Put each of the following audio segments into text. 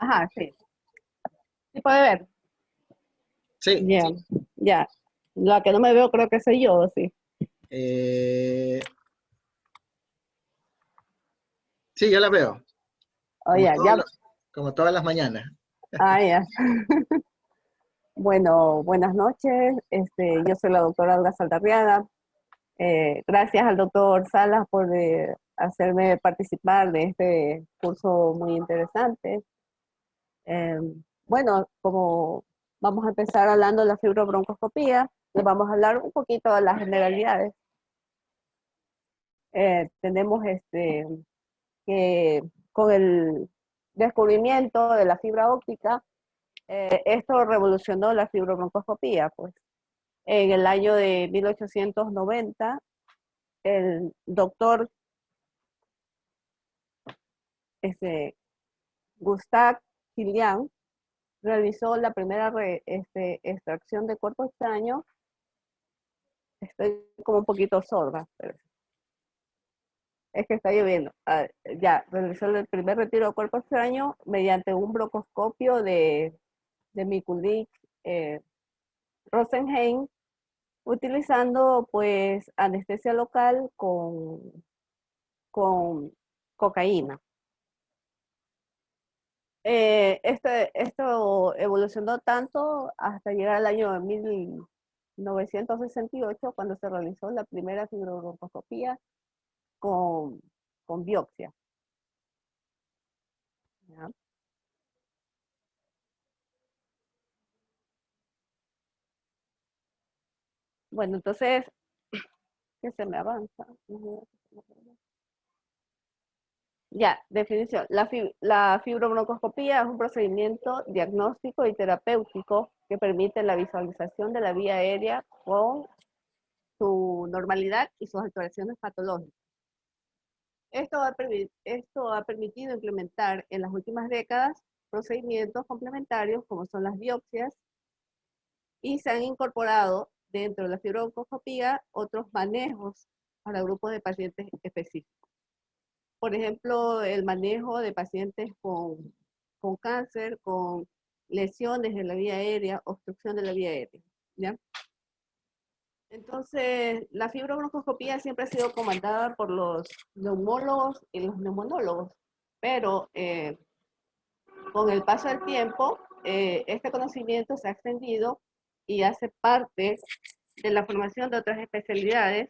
Ajá, sí. ¿Sí puede ver? Sí, Ya, ya. La que no me veo creo que soy yo, sí. eh, sí, yo la veo, Oh, ya, ya. como todas las mañanas. Ah, ya. Bueno, buenas noches. Yo soy la doctora Olga Saldarriaga. Gracias al doctor Salas por hacerme participar de este curso muy interesante. Eh, bueno, como vamos a empezar hablando de la fibrobroncoscopía, les vamos a hablar un poquito de las generalidades. Tenemos que con el descubrimiento de la fibra óptica, esto revolucionó la fibrobroncoscopía, pues. En el año de 1890, el doctor Gustave Kilian realizó la primera extracción de cuerpo extraño. Estoy como un poquito sorda, pero es que está lloviendo. Ya, realizó el primer retiro de cuerpo extraño mediante un broncoscopio de Mikulicz Rosenheim, utilizando pues anestesia local con cocaína. Esto evolucionó tanto hasta llegar al año 1968, cuando se realizó la primera fibrobroncoscopía con, con biopsia. ¿Ya? Bueno, entonces, ¿qué se me avanza? Ya, definición. La fibrobroncoscopía es un procedimiento diagnóstico y terapéutico que permite la visualización de la vía aérea con su normalidad y sus alteraciones patológicas. Esto ha permitido implementar en las últimas décadas procedimientos complementarios como son las biopsias, y se han incorporado dentro de la fibrobroncoscopía otros manejos para grupos de pacientes específicos. Por ejemplo, el manejo de pacientes con cáncer, con lesiones de la vía aérea, obstrucción de la vía aérea. ¿Ya? Entonces, la fibrobroncoscopía siempre ha sido comandada por los neumólogos y los neumonólogos, pero con el paso del tiempo, este conocimiento se ha extendido y hace parte de la formación de otras especialidades,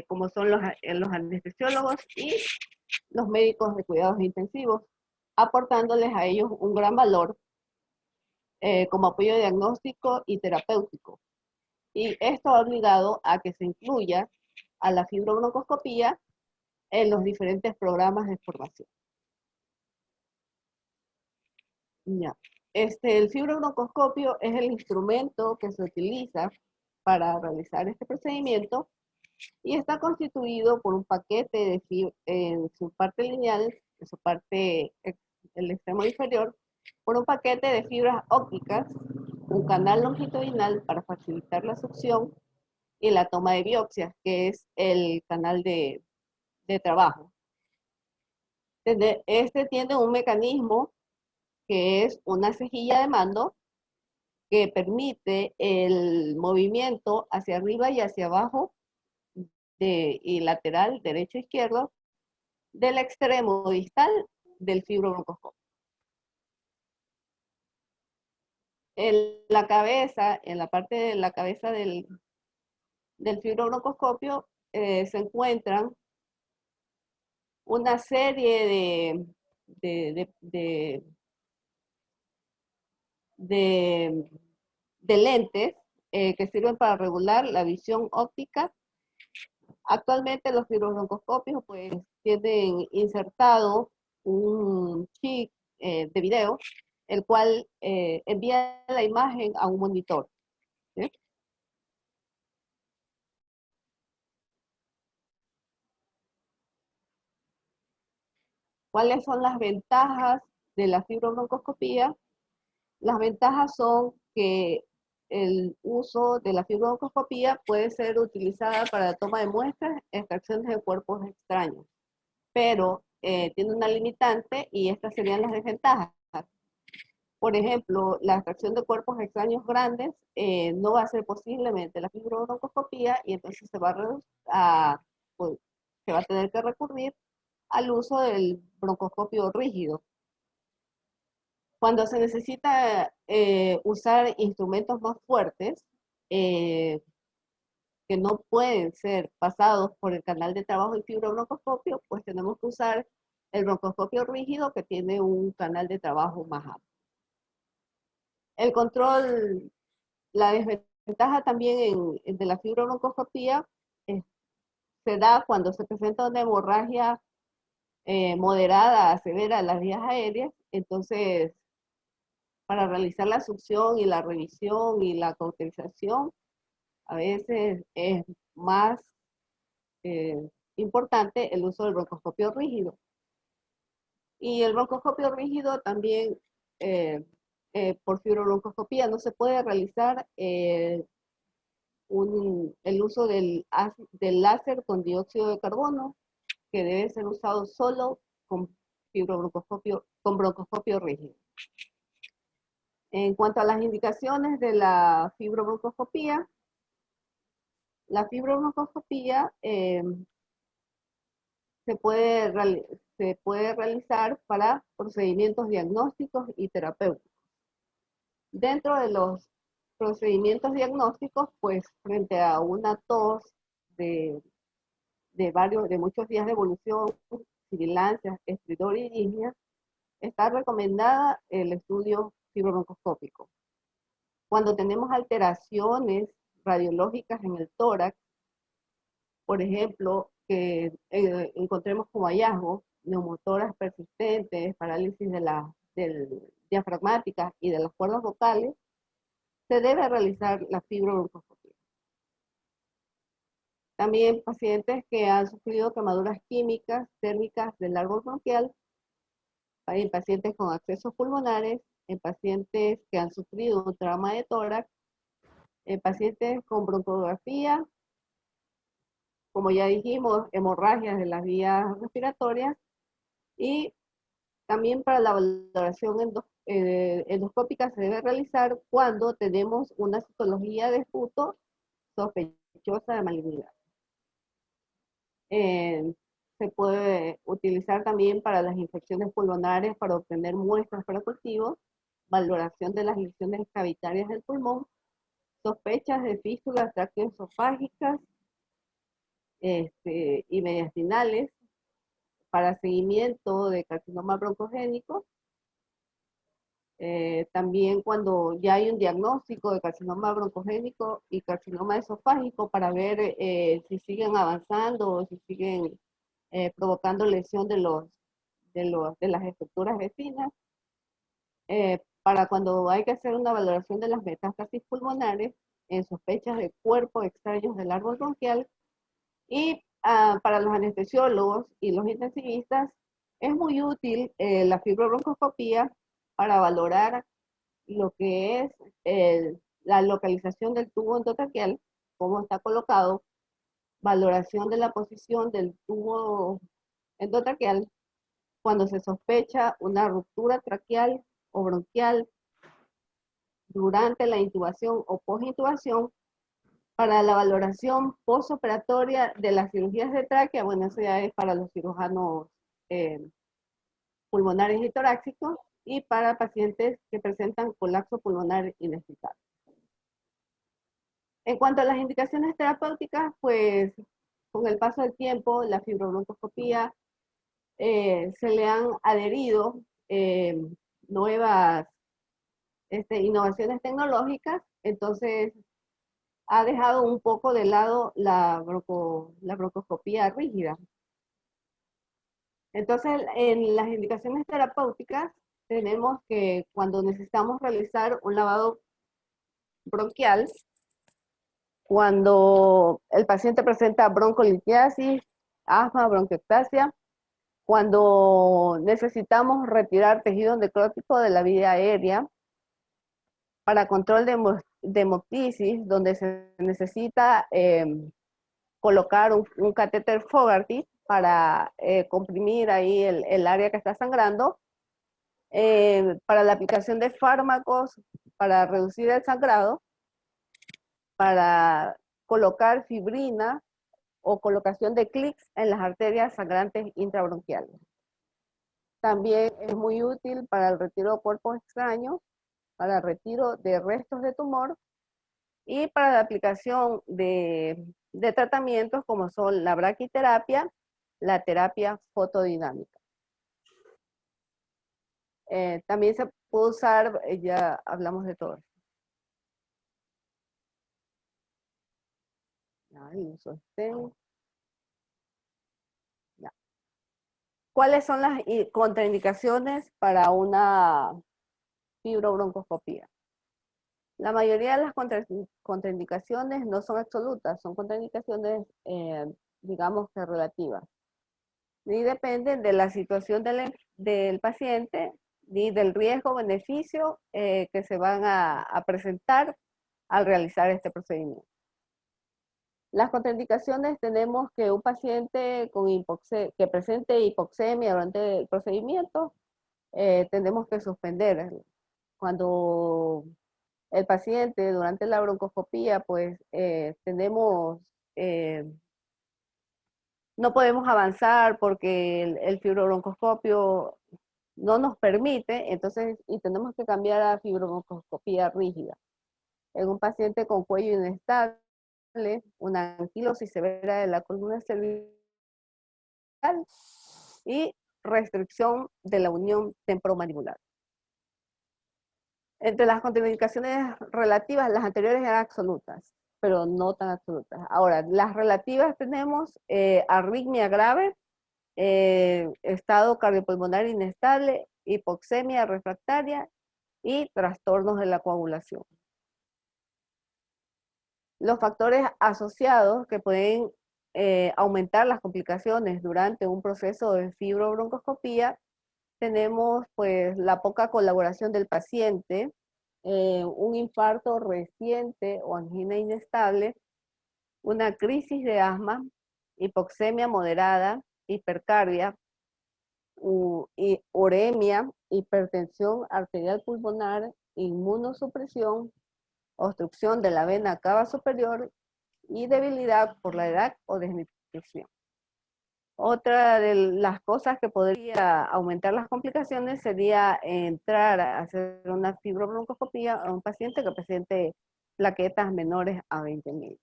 como son los anestesiólogos y los médicos de cuidados intensivos, aportándoles a ellos un gran valor como apoyo diagnóstico y terapéutico. Y esto ha obligado a que se incluya a la fibrobroncoscopía en los diferentes programas de formación. Ya. El fibrobroncoscopio es el instrumento que se utiliza para realizar este procedimiento y está constituido por un paquete de fibra en su parte lineal, en su parte, el extremo inferior, por un paquete de fibras ópticas, un canal longitudinal para facilitar la succión y la toma de biopsias, que es el canal de trabajo. Este tiene un mecanismo que es una cejilla de mando que permite el movimiento hacia arriba y hacia abajo y lateral, derecho e izquierdo, del extremo distal del fibrobroncoscopio. En la cabeza, en la parte de la cabeza del fibrobroncoscopio, se encuentran una serie de, de, de, de lentes que sirven para regular la visión óptica. Actualmente los fibrobroncoscopios pues tienen insertado un chip de video, el cual envía la imagen a un monitor. ¿Sí? ¿Cuáles son las ventajas de la fibrobroncoscopía? Las ventajas son que el uso de la fibrobroncoscopía puede ser utilizada para la toma de muestras, extracciones de cuerpos extraños, pero tiene una limitante y estas serían las desventajas. Por ejemplo, la extracción de cuerpos extraños grandes no va a ser posiblemente la fibrobroncoscopía y entonces pues, se va a tener que recurrir al uso del broncoscopio rígido. Cuando se necesita usar instrumentos más fuertes, eh, que no pueden ser pasados por el canal de trabajo del fibrobroncoscopio, pues tenemos que usar el broncoscopio rígido que tiene un canal de trabajo más amplio. El control, la desventaja también de la fibrobroncoscopía se da cuando se presenta una hemorragia moderada a severa en las vías aéreas. Entonces, para realizar la succión y la revisión y la cauterización, a veces es más importante el uso del broncoscopio rígido. Y el broncoscopio rígido también, eh, por fibrobroncoscopía, no se puede realizar el uso del láser con dióxido de carbono, que debe ser usado solo con broncoscopio rígido. En cuanto a las indicaciones de la fibrobroncoscopía se puede realizar para procedimientos diagnósticos y terapéuticos. Dentro de los procedimientos diagnósticos, pues frente a una tos de muchos días de evolución, sibilancias, estridor y disnea, está recomendada el estudio fibrobroncoscópico. Cuando tenemos alteraciones radiológicas en el tórax, por ejemplo, que encontremos como hallazgo neumotoras persistentes, parálisis diafragmáticas y de las cuerdas vocales, se debe realizar la fibrobroncoscopia. También pacientes que han sufrido quemaduras químicas, térmicas del árbol bronquial, en pacientes con accesos pulmonares, en pacientes que han sufrido un trauma de tórax, en pacientes con broncografía, como ya dijimos, hemorragias de las vías respiratorias, y también para la valoración endoscópica se debe realizar cuando tenemos una citología de esputo sospechosa de malignidad. Se puede utilizar también para las infecciones pulmonares para obtener muestras para cultivos, valoración de las lesiones cavitarias del pulmón, sospechas de fístulas tráqueo-esofágicas y mediastinales, para seguimiento de carcinoma broncogénico. También cuando ya hay un diagnóstico de carcinoma broncogénico y carcinoma esofágico, para ver si siguen avanzando o si siguen provocando lesión de las estructuras vecinas. Para cuando hay que hacer una valoración de las metástasis pulmonares en sospechas de cuerpos extraños del árbol bronquial. Y para los anestesiólogos y los intensivistas es muy útil la fibrobroncoscopía para valorar lo que es la localización del tubo endotraqueal, cómo está colocado, valoración de la posición del tubo endotraqueal cuando se sospecha una ruptura traqueal o bronquial durante la intubación o postintubación. Para la valoración postoperatoria de las cirugías de tráquea, bueno, eso ya es para los cirujanos pulmonares y torácicos, y para pacientes que presentan colapso pulmonar inexplicable. En cuanto a las indicaciones terapéuticas, pues con el paso del tiempo, la fibrobroncoscopía se le han adherido nuevas innovaciones tecnológicas, entonces ha dejado un poco de lado la broncoscopía rígida. Entonces, en las indicaciones terapéuticas, tenemos que cuando necesitamos realizar un lavado bronquial, cuando el paciente presenta broncolitiasis, asma, bronquiectasia, cuando necesitamos retirar tejido necrótico de la vía aérea, para control de hemoptisis, donde se necesita colocar un catéter Fogarty para comprimir ahí el área que está sangrando, para la aplicación de fármacos, para reducir el sangrado, para colocar fibrina o colocación de clics en las arterias sangrantes intrabronquiales. También es muy útil para el retiro de cuerpos extraños, para el retiro de restos de tumor y para la aplicación de tratamientos como son la braquiterapia, la terapia fotodinámica. También se puede usar, ya hablamos de todo esto. Ahí, sostén. Ya. ¿Cuáles son las contraindicaciones para una fibrobroncoscopía? La mayoría de las contraindicaciones no son absolutas, son contraindicaciones, digamos que relativas. Ni dependen de la situación del paciente, ni del riesgo-beneficio que se van a presentar al realizar este procedimiento. Las contraindicaciones tenemos que un paciente que presente hipoxemia durante el procedimiento, tenemos que suspender. Cuando el paciente durante la broncoscopía, pues no podemos avanzar porque el fibrobroncoscopio no nos permite, entonces, y tenemos que cambiar a fibrobroncoscopía rígida. En un paciente con cuello inestable, una anquilosis severa de la columna cervical y restricción de la unión temporomandibular. Entre las contraindicaciones relativas, las anteriores eran absolutas, pero no tan absolutas. Ahora, las relativas tenemos arritmia grave, estado cardiopulmonar inestable, hipoxemia refractaria y trastornos de la coagulación. Los factores asociados que pueden aumentar las complicaciones durante un proceso de fibrobroncoscopía, tenemos pues la poca colaboración del paciente, un infarto reciente o angina inestable, una crisis de asma, hipoxemia moderada, hipercardia, uremia, hipertensión arterial pulmonar, inmunosupresión, obstrucción de la vena cava superior y debilidad por la edad o desnutrición. Otra de las cosas que podría aumentar las complicaciones sería entrar a hacer una fibrobroncoscopía a un paciente que presente plaquetas menores a 20.000.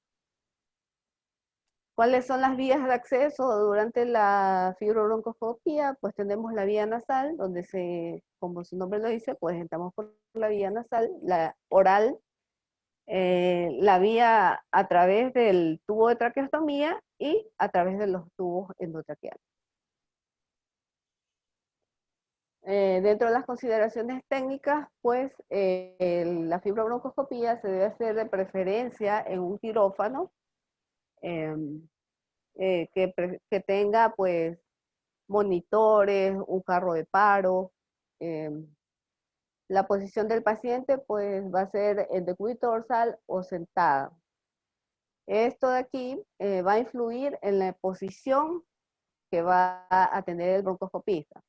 ¿Cuáles son las vías de acceso durante la fibrobroncoscopía? Pues tenemos la vía nasal, donde como su nombre lo dice, pues entramos por la vía nasal, la oral, la vía a través del tubo de traqueostomía y a través de los tubos endotraqueales. Dentro de las consideraciones técnicas, pues la fibrobroncoscopía se debe hacer de preferencia en un quirófano que tenga pues monitores, un carro de paro. La posición del paciente pues va a ser en decúbito dorsal o sentada. Esto de aquí va a influir en la posición que va a tener el broncoscopista.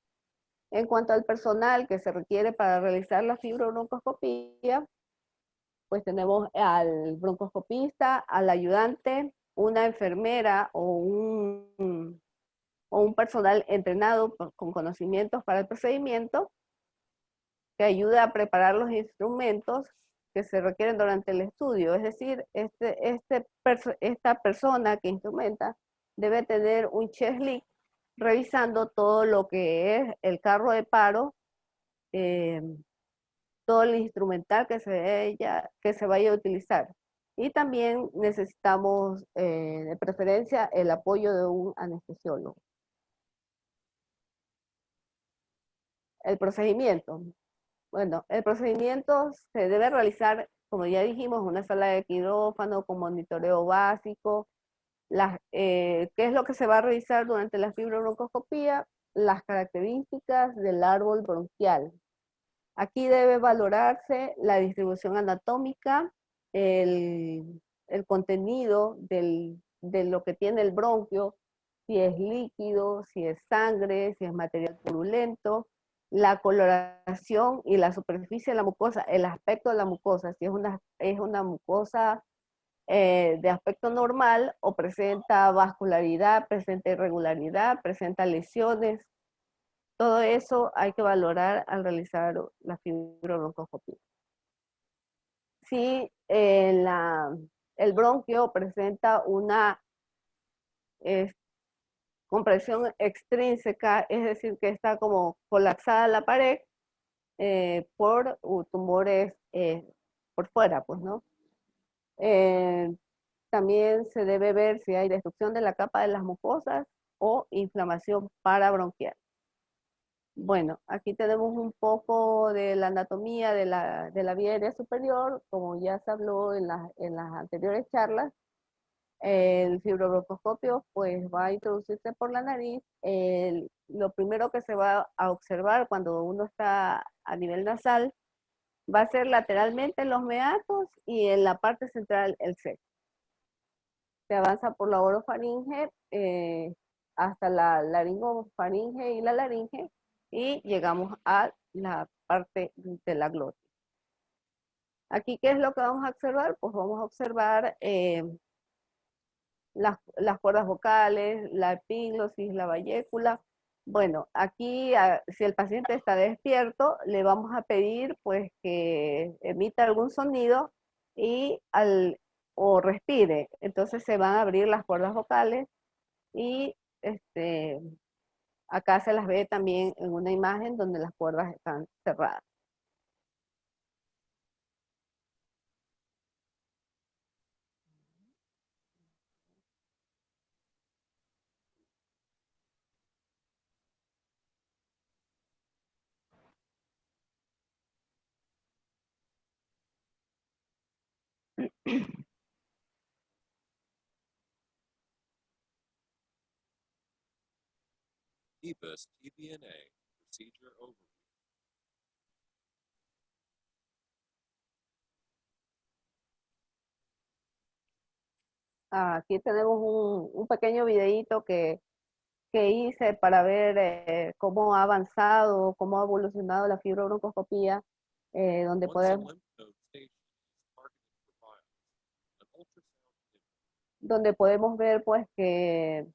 En cuanto al personal que se requiere para realizar la fibrobroncoscopía, pues tenemos al broncoscopista, al ayudante, una enfermera o un personal entrenado con conocimientos para el procedimiento, que ayuda a preparar los instrumentos que se requieren durante el estudio. Es decir, esta persona que instrumenta debe tener un chest lead revisando todo lo que es el carro de paro, todo el instrumental que se vaya a utilizar. Y también necesitamos, de preferencia, el apoyo de un anestesiólogo. El procedimiento. Bueno, el procedimiento se debe realizar, como ya dijimos, en una sala de quirófano con monitoreo básico. ¿Qué es lo que se va a revisar durante la fibrobroncoscopía? Las características del árbol bronquial. Aquí debe valorarse la distribución anatómica, el contenido de lo que tiene el bronquio, si es líquido, si es sangre, si es material purulento, la coloración y la superficie de la mucosa, el aspecto de la mucosa, si es una mucosa de aspecto normal o presenta vascularidad, presenta irregularidad, presenta lesiones. Todo eso hay que valorar al realizar la fibrobroncoscopia. Si el bronquio presenta una compresión extrínseca, es decir, que está como colapsada la pared por tumores por fuera, pues, ¿no? También se debe ver si hay destrucción de la capa de las mucosas o inflamación parabronquial. Bueno, aquí tenemos un poco de la anatomía de la vía aérea superior, como ya se habló en las anteriores charlas. El fibrobroncoscopio pues va a introducirse por la nariz. Lo primero que se va a observar cuando uno está a nivel nasal va a ser lateralmente en los meatos y en la parte central el sexo. Se avanza por la orofaringe hasta la laringofaringe y la laringe y llegamos a la parte de la glotis. Aquí, ¿qué es lo que vamos a observar? Pues vamos a observar las cuerdas vocales, la epiglosis, la bayécula. Bueno, aquí si el paciente está despierto, le vamos a pedir pues que emita algún sonido y o respire. Entonces se van a abrir las cuerdas vocales y acá se las ve también en una imagen donde las cuerdas están cerradas. EBUS TBNA Procedure Overview. Aquí tenemos un pequeño videíto que hice para ver cómo ha avanzado, cómo ha evolucionado la fibrobroncoscopía, donde Once a podemos, lymph node station is targeted for biopsy, an ultrasound image donde podemos ver pues que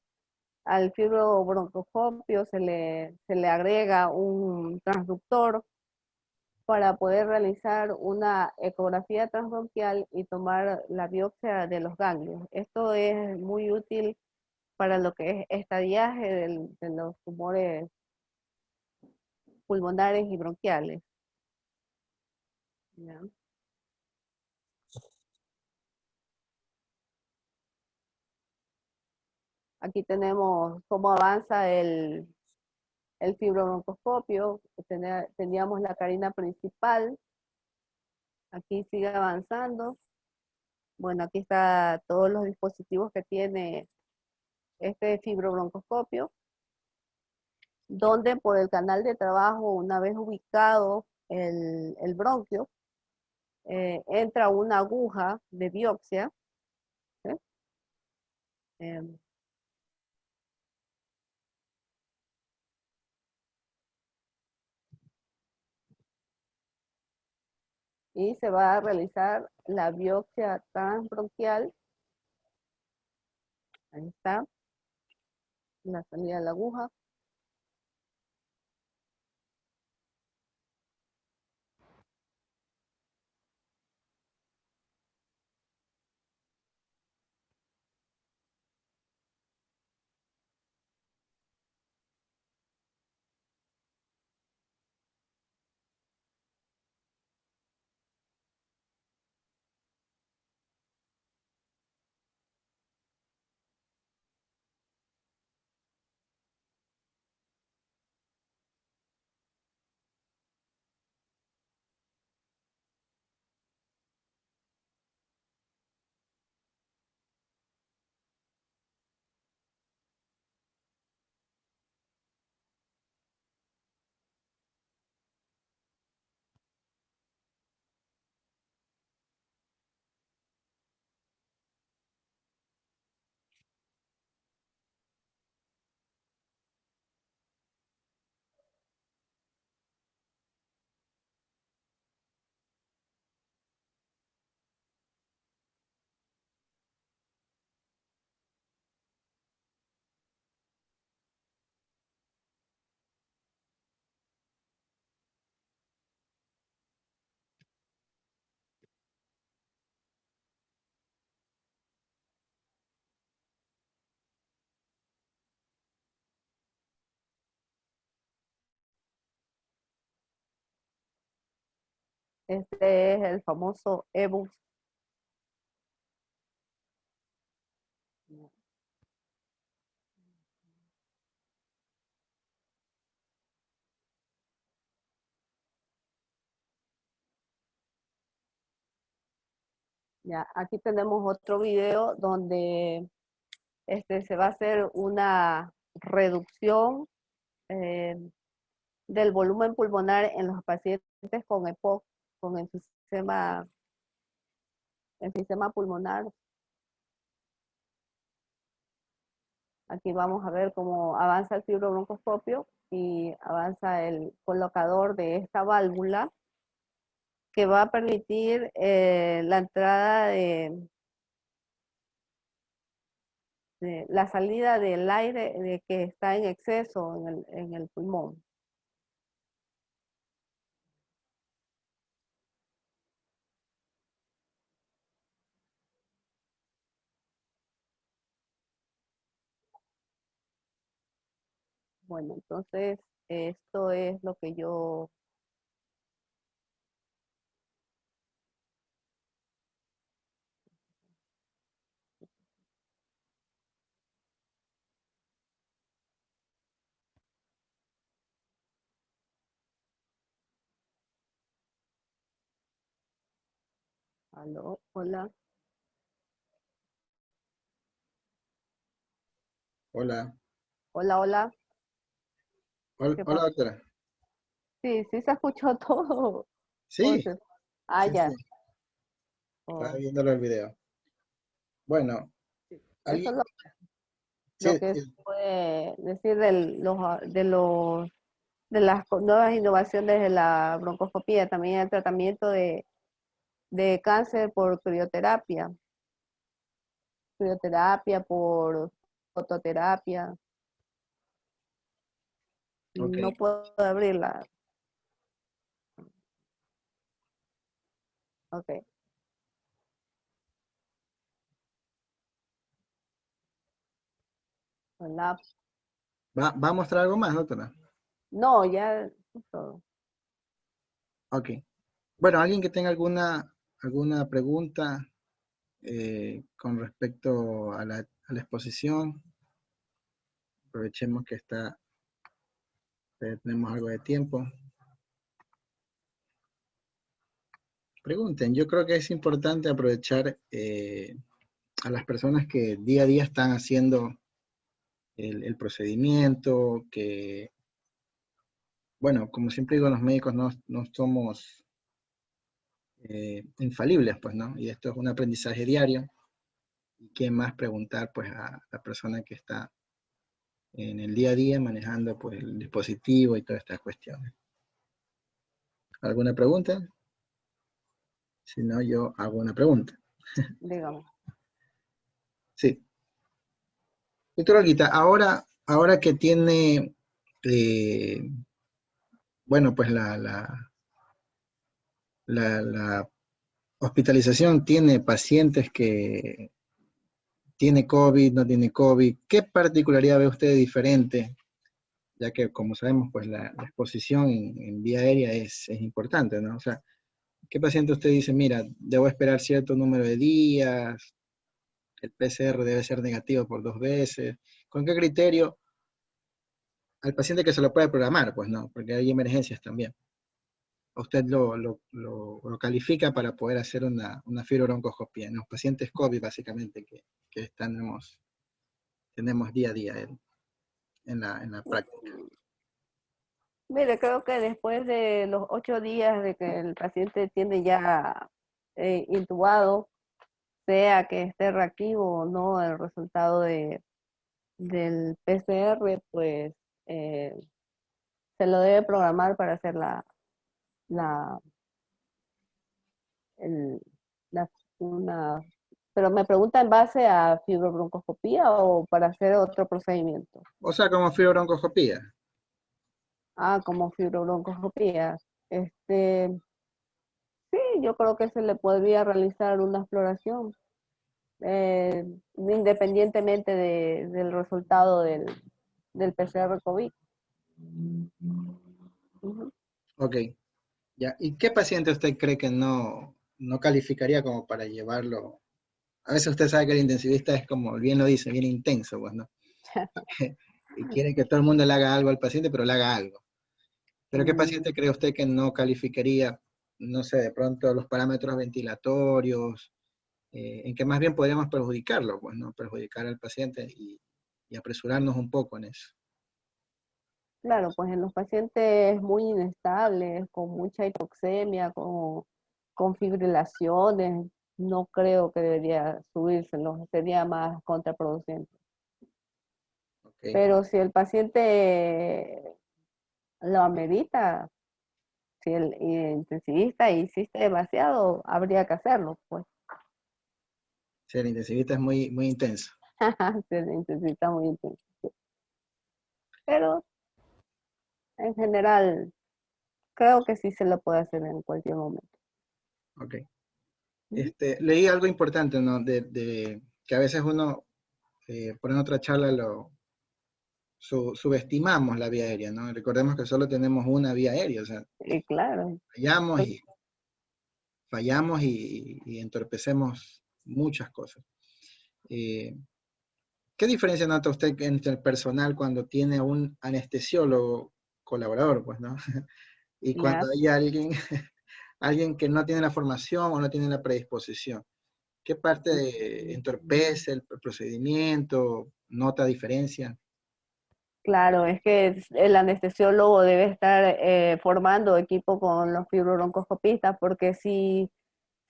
al fibrobroncoscopio se le agrega un transductor para poder realizar una ecografía transbronquial y tomar la biopsia de los ganglios. Esto es muy útil para lo que es estadiaje de los tumores pulmonares y bronquiales. ¿Ya? Aquí tenemos cómo avanza el fibrobroncoscopio. Teníamos la carina principal. Aquí sigue avanzando. Bueno, aquí está todos los dispositivos que tiene este fibrobroncoscopio, donde por el canal de trabajo, una vez ubicado el bronquio, entra una aguja de biopsia. ¿Sí? Em, y se va a realizar la biopsia transbronquial. Ahí está, la salida de la aguja. Este es el famoso EBUS. Ya, aquí tenemos otro video donde se va a hacer una reducción eh, del volumen pulmonar en los pacientes con EPOC, con el sistema pulmonar. Aquí vamos a ver cómo avanza el fibrobroncoscopio y avanza el colocador de esta válvula que va a permitir la entrada de la salida del aire que está en exceso en el pulmón. Bueno, entonces esto es lo que yo... Aló, hola. Hola. Hola, hola. Hola, ¿Qué hola, pasa? doctora. Sí, sí se escuchó todo. Sí, Ah, sí, sí. ya. Estaba Oh, viéndolo el video. Bueno, sí. Eso alguien, es sí, lo que se puede decir de las nuevas innovaciones de la broncoscopía. También el tratamiento de cáncer por crioterapia por fototerapia. ok. No puedo abrirla. Ok. Hola. ¿Va a mostrar algo más, doctora? No, ya es todo. Ok. Bueno, alguien que tenga alguna pregunta con respecto a la exposición, aprovechemos que tenemos algo de tiempo. Pregunten, yo creo que es importante aprovechar a las personas que día a día están haciendo el procedimiento, que, bueno, como siempre digo, los médicos no somos infalibles, pues, ¿no? Y esto es un aprendizaje diario. ¿Y qué más preguntar, pues, a la persona que está en el día a día manejando, pues, el dispositivo y todas estas cuestiones? ¿Alguna pregunta? Si no, yo hago una pregunta. Dígame. Sí. Doctor Olguita, ahora que tiene, eh, bueno, pues la hospitalización, tiene pacientes que tiene COVID, no tiene COVID, ¿qué particularidad ve usted diferente? Ya que, como sabemos, pues la exposición en vía aérea es importante, ¿no? O sea, ¿qué paciente usted dice, mira, debo esperar cierto número de días, el PCR debe ser negativo por 2 veces? ¿Con qué criterio? Al paciente que se lo puede programar, pues no, porque hay emergencias también. Usted lo califica para poder hacer una fibrobroncoscopía en los pacientes COVID, básicamente, que tenemos día a día en la práctica. Mire, creo que después de los 8 días de que el paciente tiene ya intubado, sea que esté reactivo o no el resultado del PCR, pues eh, se lo debe programar para hacer la, el- la- una... Pero me pregunta en base a fibrobroncoscopía o para hacer otro procedimiento. O sea, como fibrobroncoscopía. Ah, como fibrobroncoscopía. Este, sí, yo creo que se le podría realizar una exploración independientemente del resultado del PCR COVID. Ujú. Ok. Ya, ¿y qué paciente usted cree que no calificaría como para llevarlo? A veces usted sabe que el intensivista es como, bien lo dice, bien intenso, pues, ¿no? Y quiere que todo el mundo le haga algo al paciente, pero le haga algo. Pero ¿qué Mm, paciente cree usted que no calificaría, no sé, de pronto los parámetros ventilatorios, en que más bien podríamos perjudicarlo, pues, ¿no? Perjudicar al paciente y apresurarnos un poco en eso. claro, pues en los pacientes muy inestables, con mucha hipoxemia, con fibrilaciones, no creo que debería subírselo, sería más contraproducente. ¿Ok? Pero si el paciente lo amerita, si el intensivista insiste demasiado, habría que hacerlo, pues. Sí, el intensivista es muy, muy intenso. Se necesita muy intenso. Pero en general, creo que sí se lo puede hacer en cualquier momento. Ok. Ujú. Leí algo importante, ¿no? Que a veces uno, por en otra charla, subestimamos la vía aérea, ¿no? Recordemos que solo tenemos una vía aérea, o sea, Y claro, fallamos pues, y fallamos y entorpecemos muchas cosas. Eh, ¿Qué diferencia nota usted entre el personal cuando tiene un anestesiólogo colaborador, pues, ¿no? Y ya, cuando hay alguien, alguien que no tiene la formación o no tiene la predisposición? ¿Qué parte entorpece el procedimiento? ¿Nota diferencia? claro, es que el anestesiólogo debe estar formando equipo con los fibrobroncoscopistas, porque si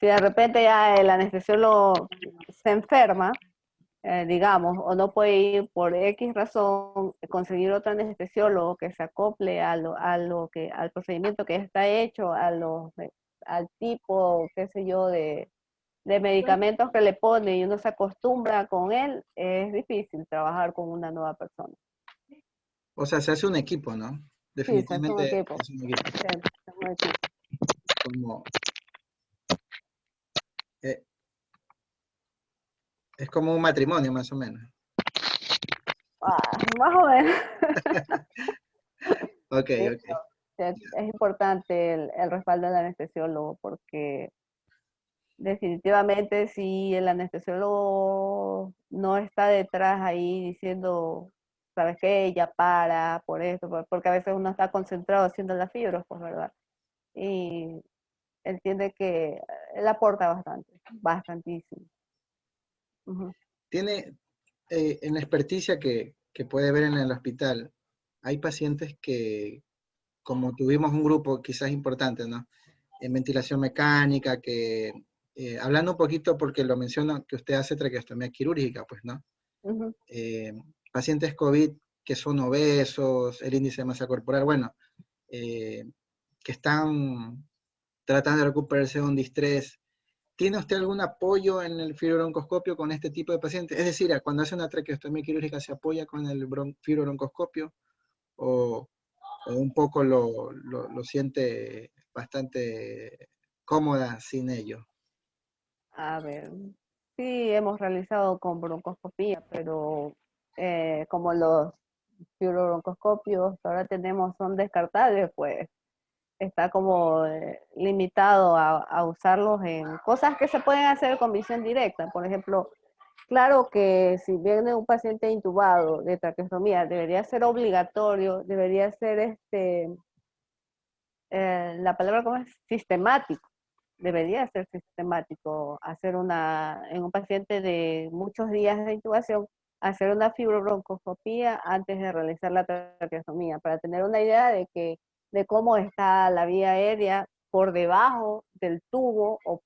de repente ya el anestesiólogo se enferma, digamos, o no puede ir por X razón, conseguir otro anestesiólogo que se acople al procedimiento que está hecho, al tipo, qué sé yo, de medicamentos que le pone y uno se acostumbra con él, es difícil trabajar con una nueva persona. O sea, se hace un equipo, ¿no? Sí, se hace un Definitivamente equipo. es un equipo. Se hace un equipo. Como, eh, es como un matrimonio, más o menos. Más o menos. Ok, Sí, ok. es importante el respaldo del anestesiólogo porque definitivamente si el anestesiólogo no está detrás ahí diciendo, ¿sabes qué? Ya para por esto, porque a veces uno está concentrado haciendo las fibras, pues, ¿verdad? Y entiende que él aporta bastante, bastantísimo. Ujú. Tiene, en la experticia que puede ver en el hospital, hay pacientes que, como tuvimos un grupo quizás importante, ¿no? En ventilación mecánica, hablando un poquito porque lo menciono, que usted hace traqueostomía quirúrgica, pues, ¿no? Ujú. Eh, Pacientes COVID que son obesos, el índice de masa corporal, bueno, eh, que están tratando de recuperarse de un distrés. ¿Tiene usted algún apoyo en el fibrobroncoscopio con este tipo de pacientes? Es decir, cuando hace una traqueostomía quirúrgica, ¿se apoya con el fibrobroncoscopio o, o un poco lo siente bastante cómoda sin ello? A ver, sí hemos realizado con broncoscopía, pero como los fibrobroncoscopios que ahora tenemos son descartables, pues está como limitado a usarlos en cosas que se pueden hacer con visión directa. Por ejemplo, claro que si viene un paciente intubado de traqueostomía, debería ser obligatorio, debería ser la palabra como es sistemático, debería ser sistemático hacer en un paciente de muchos días de intubación, hacer una fibrobroncoscopía antes de realizar la traqueostomía, para tener una idea de cómo está la vía aérea por debajo del tubo o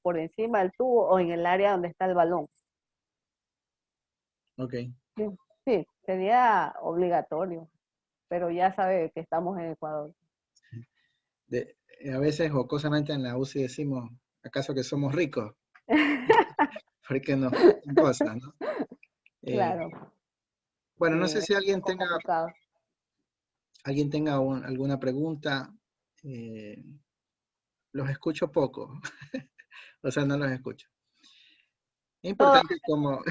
por encima del tubo o en el área donde está el balón. Ok. Sí, sí, sería obligatorio, pero ya sabe que estamos en Ecuador. A veces jocosamente en la UCI decimos, ¿acaso que somos ricos? Porque nos faltan cosas, ¿no? Eh, Claro, bueno, sí, no sé es si un poco complicado. alguien tenga alguna pregunta. Eh, los escucho poco, o sea, no los escucho. Es Todo, importante como,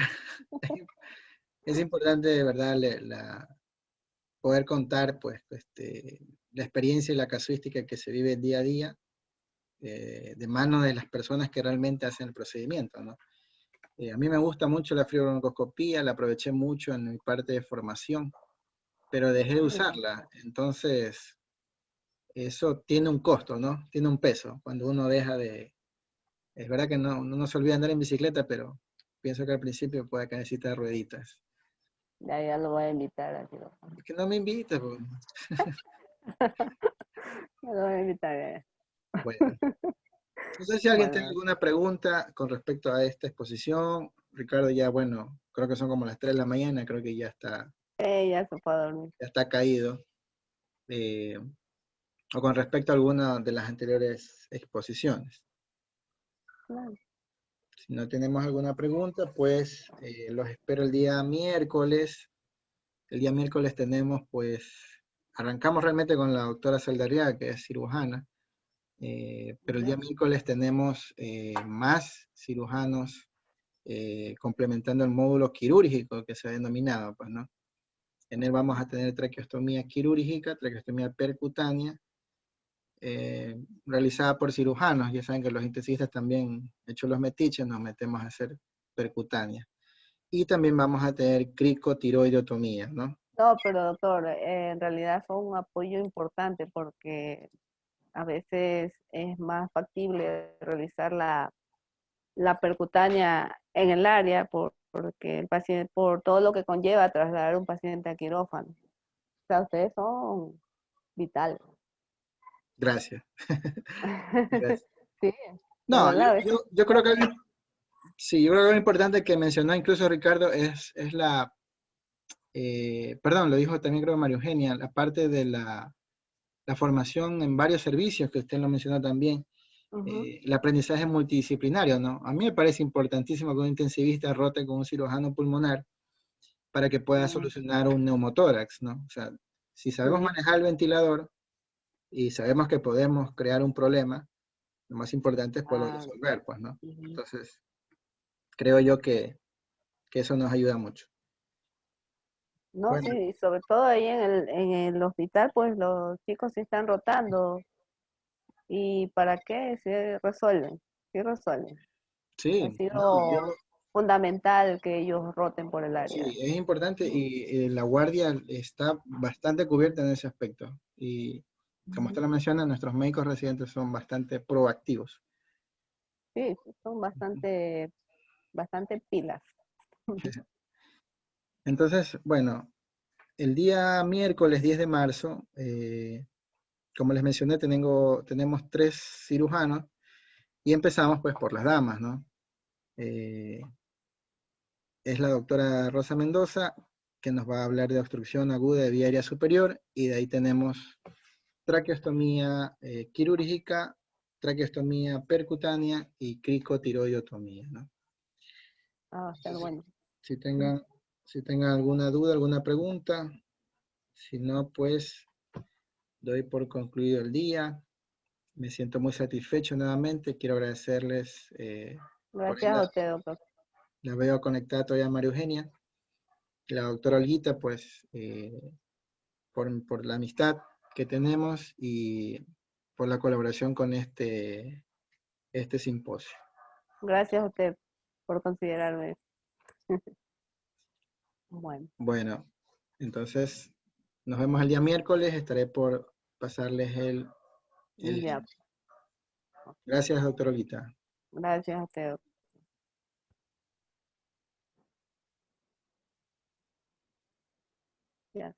es importante de verdad poder contar, pues, la experiencia y la casuística que se vive día a día de mano de las personas que realmente hacen el procedimiento, ¿no? A mí me gusta mucho la fluorobroncoscopía, la aproveché mucho en mi parte de formación, pero dejé de usarla. Entonces, eso tiene un costo, ¿no? Tiene un peso cuando uno deja de... Es verdad que no, uno no se olvida andar en bicicleta, pero pienso que al principio puede que necesite rueditas. Ya lo voy a invitar a quirófano. Es que no me invita, pues. Ya lo voy a invitar. Bueno, no sé si alguien tiene Bueno, alguna pregunta con respecto a esta exposición. Ricardo ya, bueno, creo que son como las 3 de la mañana, creo que ella se fue a dormir. ya está caído. Eh, o con respecto a alguna de las anteriores exposiciones. Claro. Si no tenemos alguna pregunta, pues los espero el día miércoles. El día miércoles tenemos, pues, arrancamos realmente con la doctora Saldarriaga, que es cirujana, pero el día Ya. miércoles tenemos más cirujanos complementando el módulo quirúrgico que se ha denominado, pues, ¿no? En él vamos a tener traqueostomía quirúrgica, traqueostomía percutánea, realizada por cirujanos. Ya saben que los intensivistas también, hechos los metiches, nos metemos a hacer percutánea. Y también vamos a tener cricotiroidotomía, ¿no? No, pero doctor, en realidad son un apoyo importante porque a veces es más factible realizar la percutánea en el área porque el paciente, por todo lo que conlleva trasladar un paciente a quirófano. O sea, ustedes son vitales. Gracias. Gracias. Sí, de No, verdad, a veces yo creo que sí, yo creo que lo importante que mencionó incluso Ricardo es la, perdón, lo dijo también creo María Eugenia, la parte de la formación en varios servicios, que usted lo mencionó también, el aprendizaje multidisciplinario, ¿no? A mí me parece importantísimo que un intensivista rote con un cirujano pulmonar para que pueda solucionar un neumotórax, ¿no? O sea, si sabemos manejar el ventilador y sabemos que podemos crear un problema, lo más importante es poderlo resolver, pues, ¿no? Entonces, creo yo que eso nos ayuda mucho. no, Bueno, sí, sobre todo ahí en el hospital, pues los chicos se están rotando. ¿Y para qué? Se resuelven, sí resuelven. Ha sí, no, sido fundamental que ellos roten por el área. sí, es importante y la guardia está bastante cubierta en ese aspecto. Y como usted lo menciona, nuestros médicos residentes son bastante proactivos. Sí, son bastante pilas. Entonces, bueno, el día miércoles 10 de marzo, como les mencioné, tenemos 3 cirujanos y empezamos pues por las damas, ¿no? Eh, es la doctora Rosa Mendoza, que nos va a hablar de obstrucción aguda de vía aérea superior, y de ahí tenemos traqueostomía quirúrgica, traqueostomía percutánea y cricotiroidotomía, ¿no? Ah, va a estar bueno. Si tengan, si tengan alguna duda, alguna pregunta, si no, pues doy por concluido el día. Me siento muy satisfecho nuevamente. Quiero agradecerles. Por ahí Gracias a usted, doctor. la veo conectada todavía a María Eugenia. La doctora Olguita, pues, por la amistad que tenemos y por la colaboración con este simposio. Gracias a usted por considerarme. Bueno, Bueno, entonces nos vemos el día miércoles. Estaré por pasarles el ya. link. Gracias, doctora Olguita. Gracias a usted, doctor. Ya.